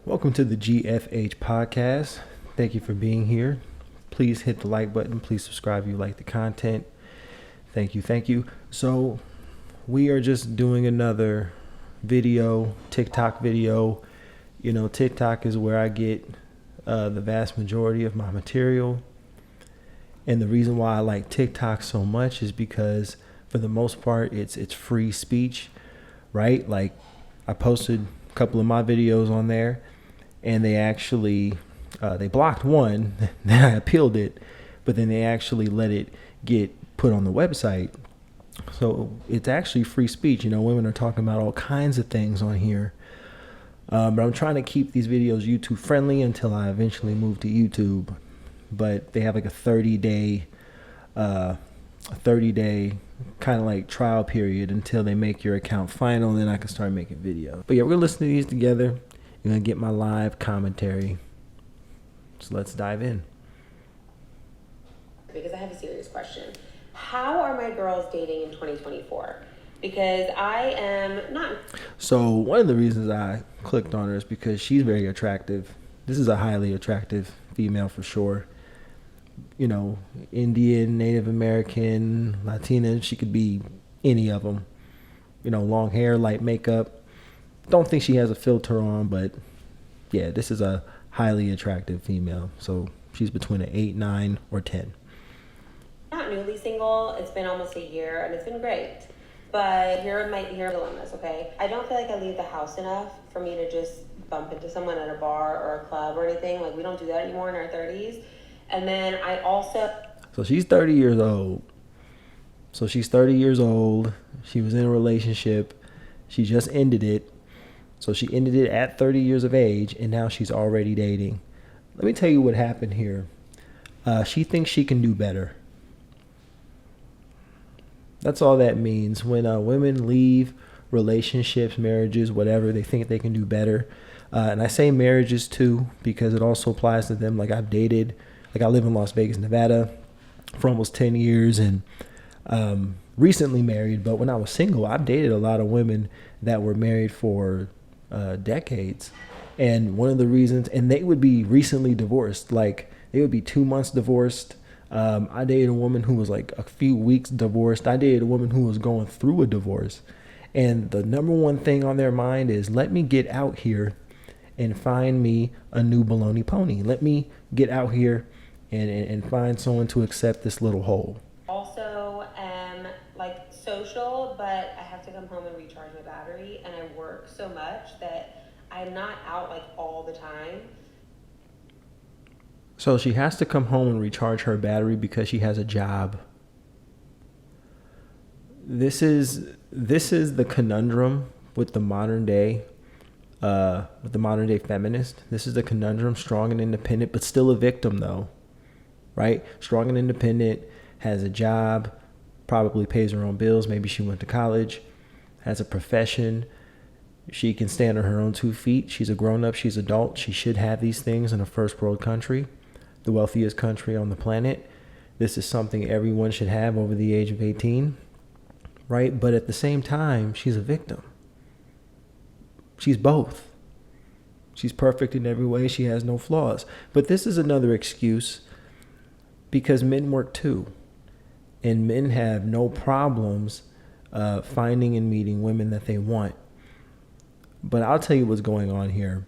Welcome to the GFH podcast. Thank you for being here. Please hit the like button. Please subscribe if you like the content. Thank you. So we are just doing another video, TikTok video. You know, TikTok is where I get the vast majority of my material. And the reason why I like TikTok so much is because for the most part, it's free speech, right? Like I posted a couple of my videos on there and they actually, they blocked one, then I appealed it, but then they actually let it get put on the website. So it's actually free speech. You know, women are talking about all kinds of things on here. But I'm trying to keep these videos YouTube friendly until I eventually move to YouTube. But they have like a 30-day kind of like trial period until they make your account final, and then I can start making videos. But yeah, we're gonna listen to these together. You're gonna get my live commentary. So let's dive in. Because I have a serious question. How are my girls dating in 2024? Because I am not. So one of the reasons I clicked on her is because she's very attractive. This is a highly attractive female for sure. You know, Indian, Native American, Latina, she could be any of them. You know, long hair, light makeup. Don't think she has a filter on, but yeah, this is a highly attractive female. So she's between an 8, 9, or 10. Not newly single. It's been almost a year and it's been great. But here are dilemmas, okay? I don't feel like I leave the house enough for me to just bump into someone at a bar or a club or anything. Like, we don't do that anymore in our 30s. And then I also... So she's 30 years old. She was in a relationship. She just ended it. So she ended it at 30 years of age, and now she's already dating. Let me tell you what happened here. She thinks she can do better. That's all that means. When women leave relationships, marriages, whatever, they think they can do better. And I say marriages too, because it also applies to them. Like I live in Las Vegas, Nevada for almost 10 years and recently married. But when I was single, I've dated a lot of women that were married for decades. And one of the reasons, and they would be recently divorced, like they would be 2 months divorced. I dated a woman who was like a few weeks divorced. I dated a woman who was going through a divorce. And the number one thing on their mind is, let me get out here and find me a new baloney pony. Let me get out here and find someone to accept this little hole. Also am like social, but I have to come home and recharge my battery. And I work so much that I'm not out like all the time. So she has to come home and recharge her battery because she has a job. This is the conundrum with the modern day feminist. This is the conundrum, strong and independent, but still a victim though, right? Strong and independent, has a job, probably pays her own bills. Maybe she went to college, has a profession. She can stand on her own 2 feet. She's a grown up. She's adult. She should have these things in a first world country, the wealthiest country on the planet. This is something everyone should have over the age of 18, right? But at the same time, she's a victim. She's both. She's perfect in every way. She has no flaws. But this is another excuse because men work too. And men have no problems finding and meeting women that they want. But I'll tell you what's going on here.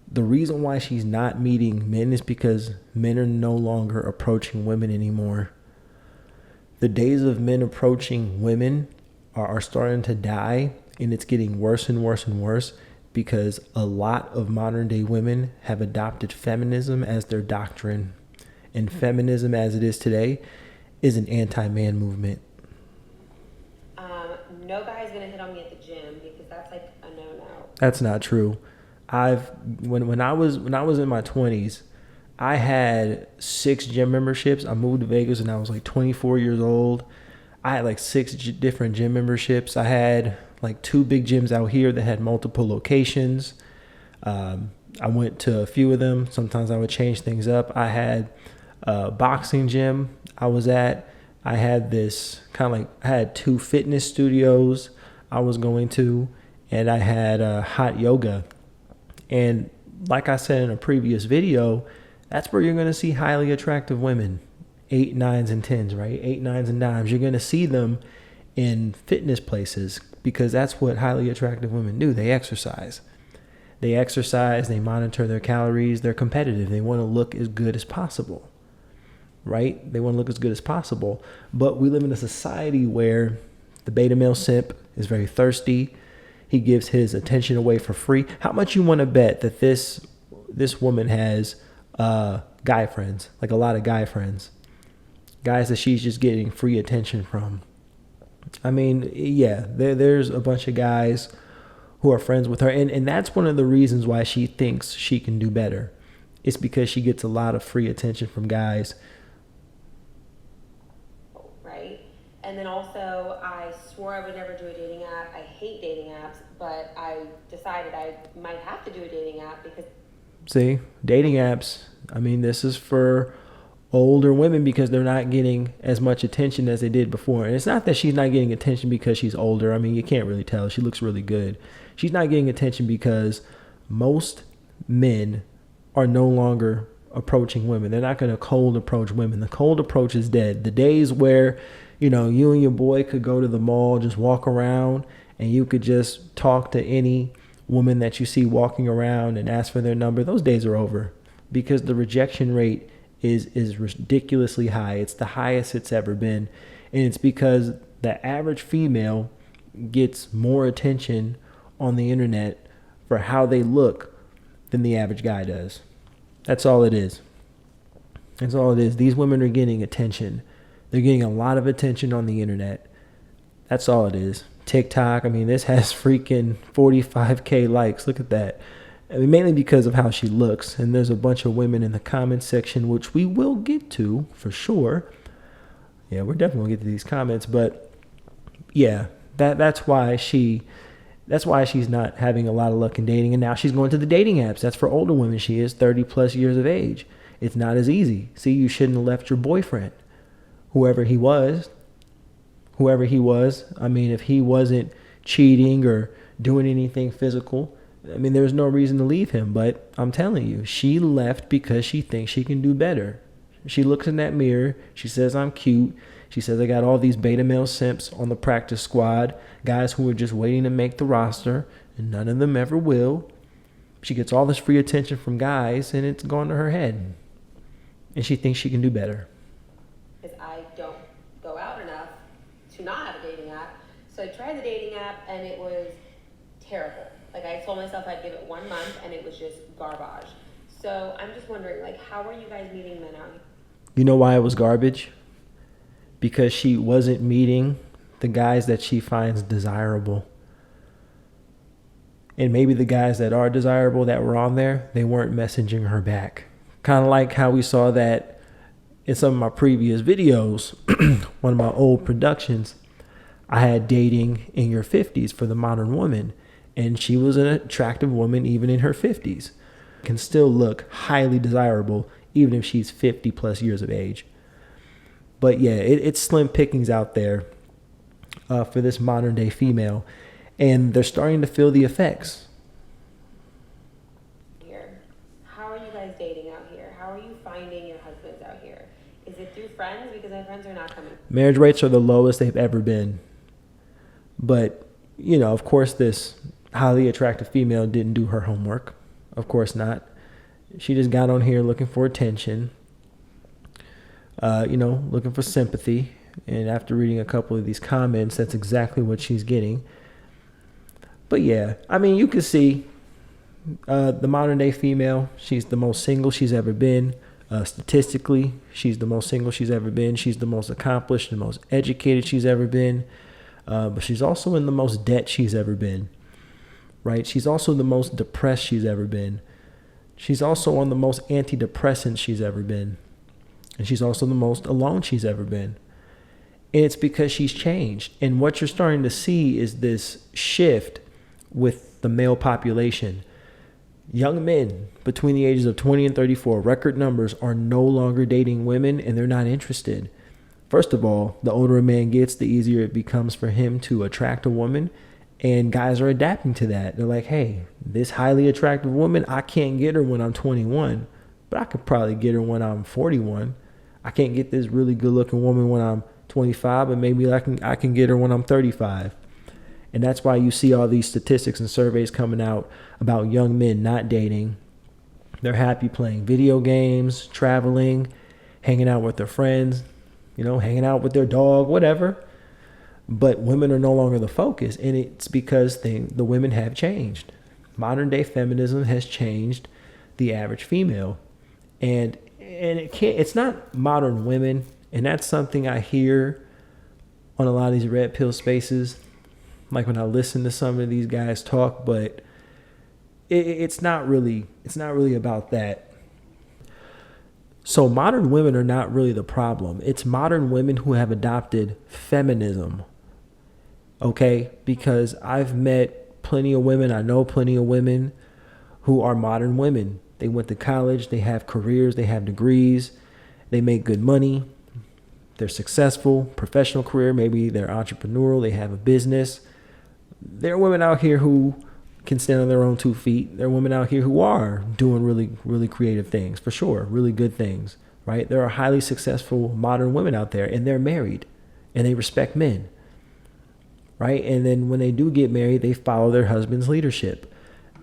The reason why she's not meeting men is because men are no longer approaching women anymore. The days of men approaching women are starting to die, and it's getting worse and worse and worse because a lot of modern day women have adopted feminism as their doctrine. And feminism as it is today is an anti-man movement. No guy's gonna hit on me at the gym because that's like a no-no. That's not true. When I was in my 20s, I had 6 gym memberships. I moved to Vegas and I was like 24 years old. I had like 6 different gym memberships. I had like 2 big gyms out here that had multiple locations. I went to a few of them. Sometimes I would change things up. I had a boxing gym I was at. I had this kind of like, I had 2 fitness studios. I was going to, and I had hot yoga. And like I said in a previous video, that's where you're going to see highly attractive women, 8, 9s, and 10s, right? 8, 9s, and dimes. You're going to see them in fitness places because that's what highly attractive women do. They exercise. They monitor their calories, they're competitive. They want to look as good as possible, right? They want to look as good as possible. But we live in a society where the beta male simp is very thirsty. He gives his attention away for free. How much you want to bet that this woman has guy friends, like a lot of guy friends, guys that she's just getting free attention from? I mean, yeah, there's a bunch of guys who are friends with her. And that's one of the reasons why she thinks she can do better. It's because she gets a lot of free attention from guys. Right? And then also, I swore I would never do a dating app. I hate dating apps, but I decided I might have to do a dating app because... See, dating apps, I mean, this is for older women because they're not getting as much attention as they did before. And it's not that she's not getting attention because she's older. I mean, you can't really tell. She looks really good. She's not getting attention because most men are no longer approaching women. They're not going to cold approach women. The cold approach is dead. The days where, you and your boy could go to the mall, just walk around, and you could just talk to any woman that you see walking around and ask for their number, those days are over because the rejection rate is ridiculously high. It's the highest it's ever been. And it's because the average female gets more attention on the internet for how they look than the average guy does. That's all it is. That's all it is. These women are getting attention. They're getting a lot of attention on the internet. That's all it is. TikTok, I mean, this has freaking 45K likes. Look at that. I mean, mainly because of how she looks. And there's a bunch of women in the comments section, which we will get to for sure. Yeah, we're definitely going to get to these comments. But yeah, that's why she's not having a lot of luck in dating. And now she's going to the dating apps. That's for older women. She is 30 plus years of age. It's not as easy. See, you shouldn't have left your boyfriend, whoever he was. I mean, if he wasn't cheating or doing anything physical, I mean, there's no reason to leave him. But I'm telling you, she left because she thinks she can do better. She looks in that mirror. She says, I'm cute. She says, I got all these beta male simps on the practice squad, guys who are just waiting to make the roster, and none of them ever will. She gets all this free attention from guys, and it's gone to her head. And she thinks she can do better. Because I don't go out enough to not have a dating app. So I tried the dating app, and it was terrible. Like, I told myself I'd give it 1 month, and it was just garbage. So I'm just wondering, like, how are you guys meeting men out here? You know why it was garbage? Because she wasn't meeting the guys that she finds desirable. And maybe the guys that are desirable that were on there, they weren't messaging her back. Kind of like how we saw that in some of my previous videos, one of my old productions, I had dating in your 50s for the modern woman. And she was an attractive woman even in her 50s. Can still look highly desirable even if she's 50 plus years of age. But yeah, it's slim pickings out there for this modern day female. And they're starting to feel the effects. How are you guys dating out here? How are you finding your husbands out here? Is it through friends? Because my friends are not coming. Marriage rates are the lowest they've ever been. But, of course, this highly attractive female didn't do her homework. Of course not. She just got on here looking for attention, looking for sympathy. And after reading a couple of these comments, that's exactly what she's getting. But yeah, I mean, you can see the modern day female, she's the most single she's ever been. Statistically, she's the most single she's ever been. She's the most accomplished and most educated she's ever been. But she's also in the most debt she's ever been. Right? She's also the most depressed she's ever been. She's also on the most antidepressants she's ever been. And she's also the most alone she's ever been. And it's because she's changed. And what you're starting to see is this shift with the male population. Young men between the ages of 20 and 34, record numbers, are no longer dating women, and they're not interested. First of all, the older a man gets, the easier it becomes for him to attract a woman. And guys are adapting to that. They're like, hey, this highly attractive woman, I can't get her when I'm 21, but I could probably get her when I'm 41. I can't get this really good looking woman when I'm 25, but maybe I can get her when I'm 35. And that's why you see all these statistics and surveys coming out about young men not dating. They're happy playing video games, traveling, hanging out with their friends, hanging out with their dog, whatever. But women are no longer the focus, and it's because the women have changed. Modern day feminism has changed the average female, and it's not modern women, and that's something I hear on a lot of these red pill spaces, like when I listen to some of these guys talk. But it's not really about that. So modern women are not really the problem. It's modern women who have adopted feminism. Okay, because I've met plenty of women, I know plenty of women who are modern women. They went to college, they have careers, they have degrees, they make good money, they're successful, professional career, maybe they're entrepreneurial, they have a business. There are women out here who can stand on their own 2 feet. There are women out here who are doing really, really creative things, for sure, really good things, right? There are highly successful modern women out there, and they're married, and they respect men. Right? And then when they do get married, they follow their husband's leadership.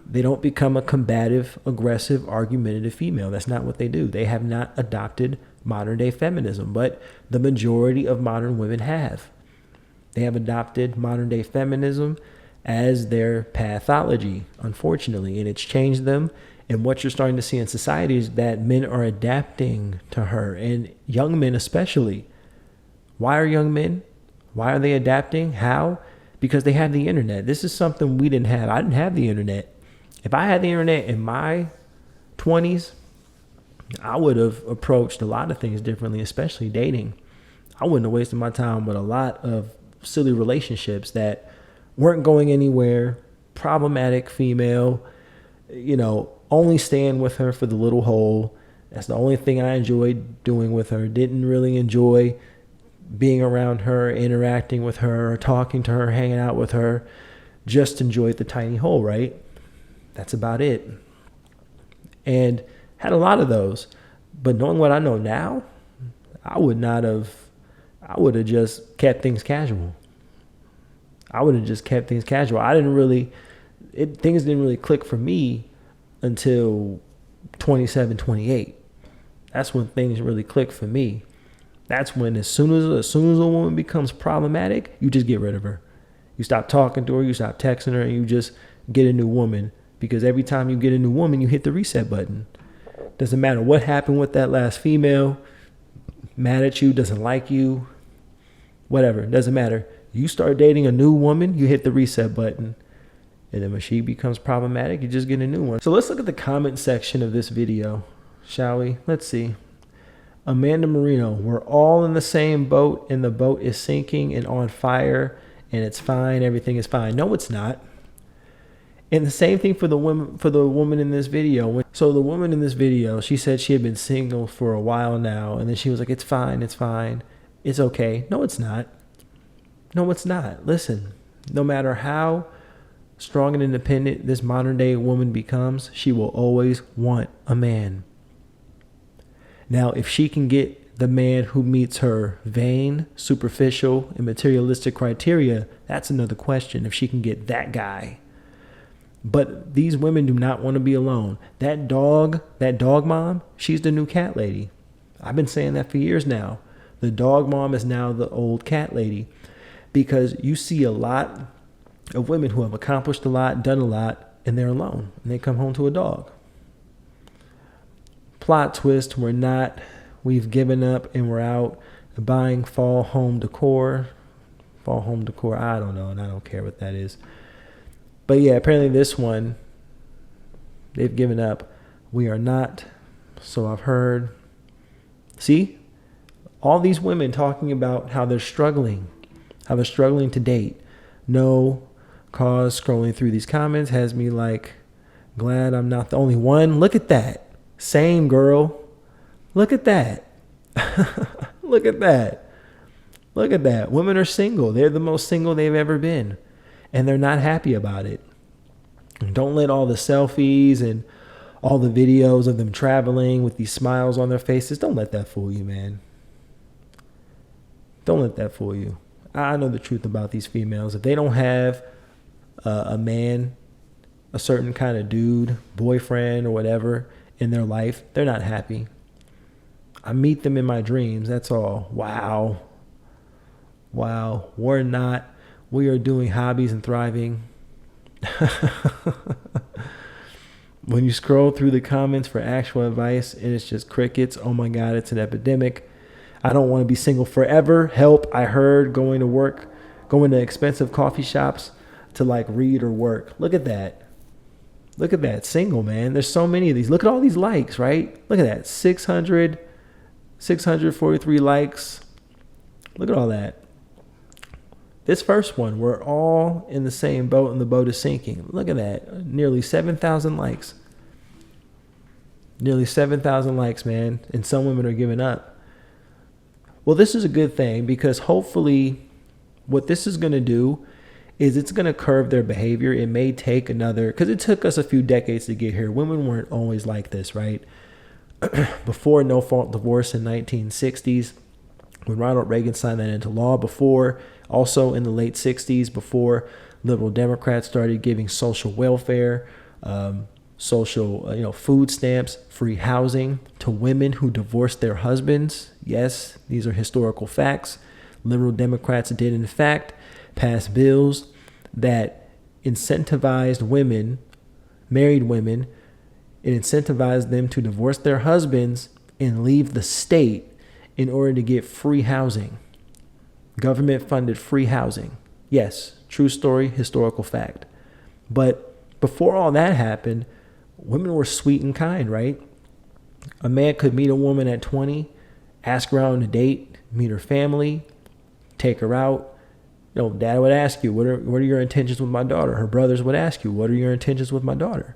They don't become a combative, aggressive, argumentative female. That's not what they do. They have not adopted modern day feminism, but the majority of modern women have. They have adopted modern day feminism as their pathology, unfortunately, and it's changed them. And what you're starting to see in society is that men are adapting to her, and young men especially. Why are young men? Why are they adapting? How? Because they have the internet. This is something we didn't have. I didn't have the internet. If I had the internet in my 20s, I would have approached a lot of things differently, especially dating. I wouldn't have wasted my time with a lot of silly relationships that weren't going anywhere, problematic female, only staying with her for the little hole. That's the only thing I enjoyed doing with her. Didn't really enjoy being around her, interacting with her, or talking to her, hanging out with her. Just enjoyed the tiny hole, right? That's about it. And had a lot of those. But knowing what I know now, I would have just kept things casual. Things didn't really click for me until 27, 28. That's when things really clicked for me. That's when as soon as a woman becomes problematic, you just get rid of her. You stop talking to her, you stop texting her, and you just get a new woman. Because every time you get a new woman, you hit the reset button. Doesn't matter what happened with that last female, mad at you, doesn't like you, whatever, doesn't matter. You start dating a new woman, you hit the reset button. And then when she becomes problematic, you just get a new one. So let's look at the comment section of this video, shall we? Let's see. Amanda Marino, we're all in the same boat, and the boat is sinking and on fire, and it's fine, everything is fine. No, it's not. And the same thing for the woman in this video. So the woman in this video, she said she had been single for a while now, and then she was like, it's fine, it's okay. No, it's not. Listen, no matter how strong and independent this modern day woman becomes, she will always want a man. Now, if she can get the man who meets her vain, superficial, and materialistic criteria, that's another question, if she can get that guy. But these women do not want to be alone. That dog mom, she's the new cat lady. I've been saying that for years now. The dog mom is now the old cat lady, because you see a lot of women who have accomplished a lot, done a lot, and they're alone, and they come home to a dog. Plot twist, we've given up and we're out buying fall home decor. I don't know, and I don't care what that is. But yeah, apparently this one, they've given up. We are not. So I've heard. See? All these women talking about how they're struggling to date. No cause scrolling through these comments has me like, glad I'm not the only one. Look at that. Same, girl. Look at that. Look at that. Women are single. They're the most single they've ever been. and they're not happy about it. And don't let all the selfies and all the videos of them traveling with these smiles on their faces, don't let that fool you, man. Don't let that fool you. I know the truth about these females. If they don't have a man, a certain kind of dude, boyfriend or whatever in their life, they're not happy. I meet them in my dreams, that's all. Wow. We are doing hobbies and thriving. When you scroll through the comments for actual advice and it's just crickets, oh my God, it's an epidemic. I don't want to be single forever. Help. I heard going to expensive coffee shops to like read or work. Look at that. Single, man. There's so many of these. Look at all these likes, right? Look at that. 643 likes. Look at all that. This first one, we're all in the same boat and the boat is sinking. Look at that. Nearly 7,000 likes. Nearly 7,000 likes, man. And some women are giving up. Well, this is a good thing because hopefully what this is going to do is it's going to curb their behavior. It may take because it took us a few decades to get here. Women weren't always like this, right? Before no-fault divorce in 1960s, when Ronald Reagan signed that into law, before also in the late 60s, before liberal Democrats started giving social welfare, social food stamps, free housing to women who divorced their husbands. Yes, these are historical facts. Liberal Democrats did in fact pass bills that incentivized women, married women, it incentivized them to divorce their husbands and leave the state in order to get free housing. Government funded free housing. Yes, true story, historical fact. But before all that happened, women were sweet and kind, right? A man could meet a woman at 20, ask her out on a date, meet her family, take her out. Dad would ask you, what are your intentions with my daughter? Her brothers would ask you, what are your intentions with my daughter?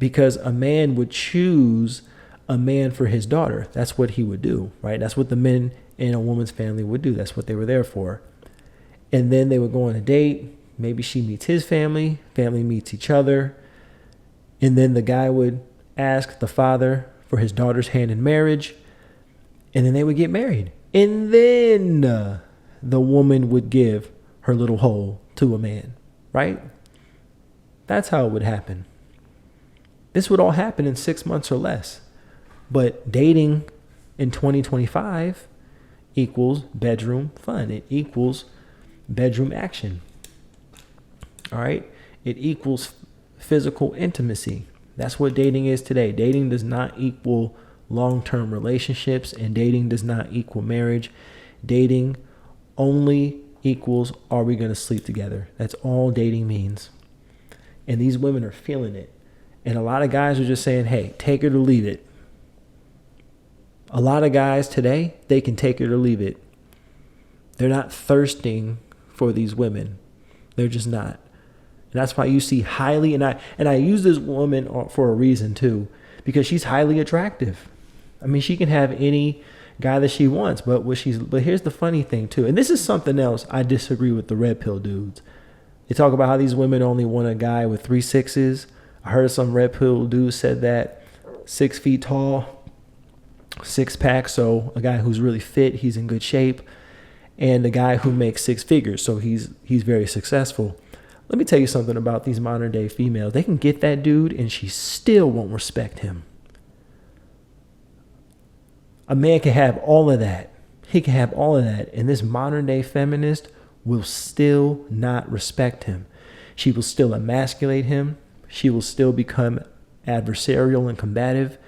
Because a man would choose a man for his daughter. That's what he would do, right? That's what the men in a woman's family would do. That's what they were there for. And then they would go on a date. Maybe she meets his family meets each other. And then the guy would ask the father for his daughter's hand in marriage. And then they would get married. And then the woman would give her little hole to a man, right? That's how it would happen. This would all happen in 6 months or less. But dating in 2025 equals bedroom fun. It equals bedroom action. All right? It equals physical intimacy. That's what dating is today. Dating does not equal long-term relationships, and dating does not equal marriage. Dating only equals, are we going to sleep together? That's all dating means. And these women are feeling it. And a lot of guys are just saying, hey, take it or leave it. A lot of guys today, they can take it or leave it. They're not thirsting for these women. They're just not. And that's why you see highly, and I use this woman for a reason too, because she's highly attractive. I mean, she can have any guy that she wants, but here's the funny thing too, and this is something else I disagree with the red pill dudes. They talk about how these women only want a guy with 3 6s. I heard some red pill dude said that 6 feet tall, 6-pack, so a guy who's really fit, he's in good shape, and a guy who makes 6 figures, so he's very successful. Let me tell you something about these modern day females. They can get that dude and she still won't respect him. A man can have all of that. He can have all of that. And this modern day feminist will still not respect him. She will still emasculate him. She will still become adversarial and combative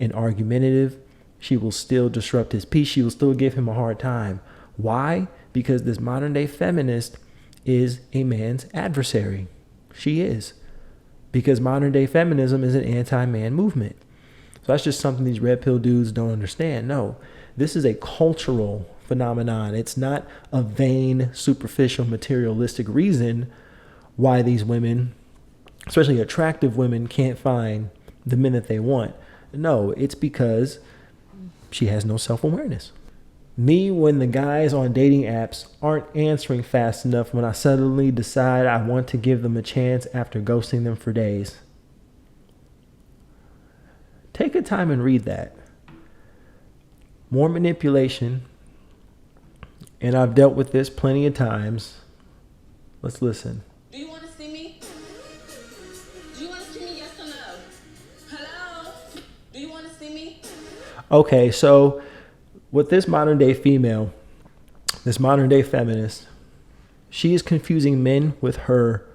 and argumentative. She will still disrupt his peace. She will still give him a hard time. Why? Because this modern day feminist is a man's adversary. She is. Because modern day feminism is an anti-man movement. So that's just something these red pill dudes don't understand. No, this is a cultural phenomenon. It's not a vain, superficial, materialistic reason why these women, especially attractive women, can't find the men that they want. No, it's because she has no self-awareness. Me when the guys on dating apps aren't answering fast enough when I suddenly decide I want to give them a chance after ghosting them for days. Take a time and read that. More manipulation, and I've dealt with this plenty of times. Let's listen. Do you want to see me? Do you want to see me, yes or no? Hello? Do you want to see me? Okay, so with this modern day female, this modern day feminist, she is confusing men with her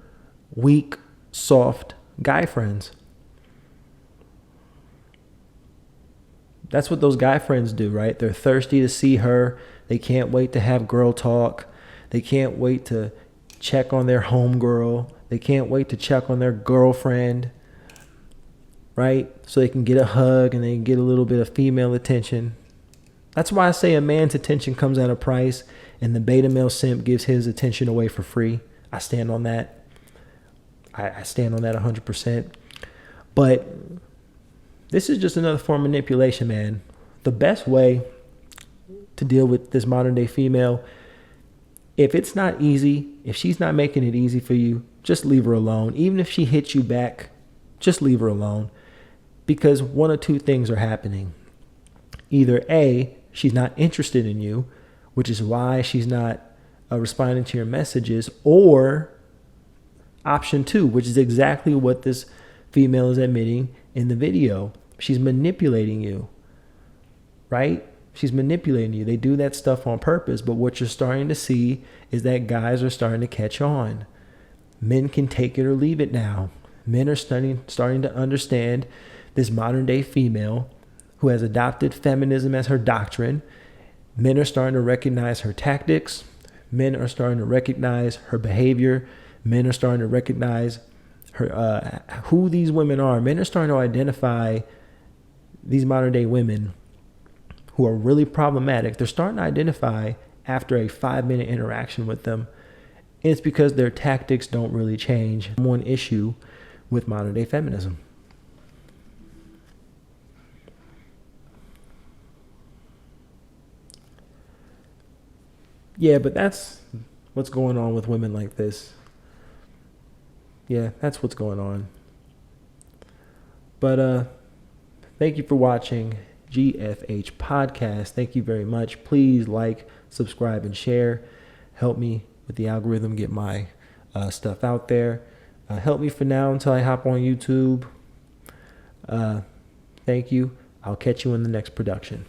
weak, soft guy friends. That's what those guy friends do, right? They're thirsty to see her. They can't wait to have girl talk. They can't wait to check on their homegirl. They can't wait to check on their girlfriend, right? So they can get a hug and they can get a little bit of female attention. That's why I say a man's attention comes at a price and the beta male simp gives his attention away for free. I stand on that. I stand on that 100%. But this is just another form of manipulation, man. The best way to deal with this modern day female, if it's not easy, if she's not making it easy for you, just leave her alone. Even if she hits you back, just leave her alone. Because one of two things are happening. Either A, she's not interested in you, which is why she's not responding to your messages, or option two, which is exactly what this female is admitting in the video. She's manipulating you, right? She's manipulating you. They do that stuff on purpose, but what you're starting to see is that guys are starting to catch on. Men can take it or leave it now. Men are starting to understand this modern day female who has adopted feminism as her doctrine. Men are starting to recognize her tactics. Men are starting to recognize her behavior. Men are starting to recognize her who these women are. Men are starting to identify these modern day women who are really problematic. They're starting to identify after a 5-minute interaction with them. And it's because their tactics don't really change. One issue with modern day feminism. Yeah, but that's what's going on with women like this. Yeah, that's what's going on. But thank you for watching GFH Podcast. Thank you very much. Please like, subscribe, and share. Help me with the algorithm, get my stuff out there. Help me for now until I hop on YouTube. Thank you. I'll catch you in the next production.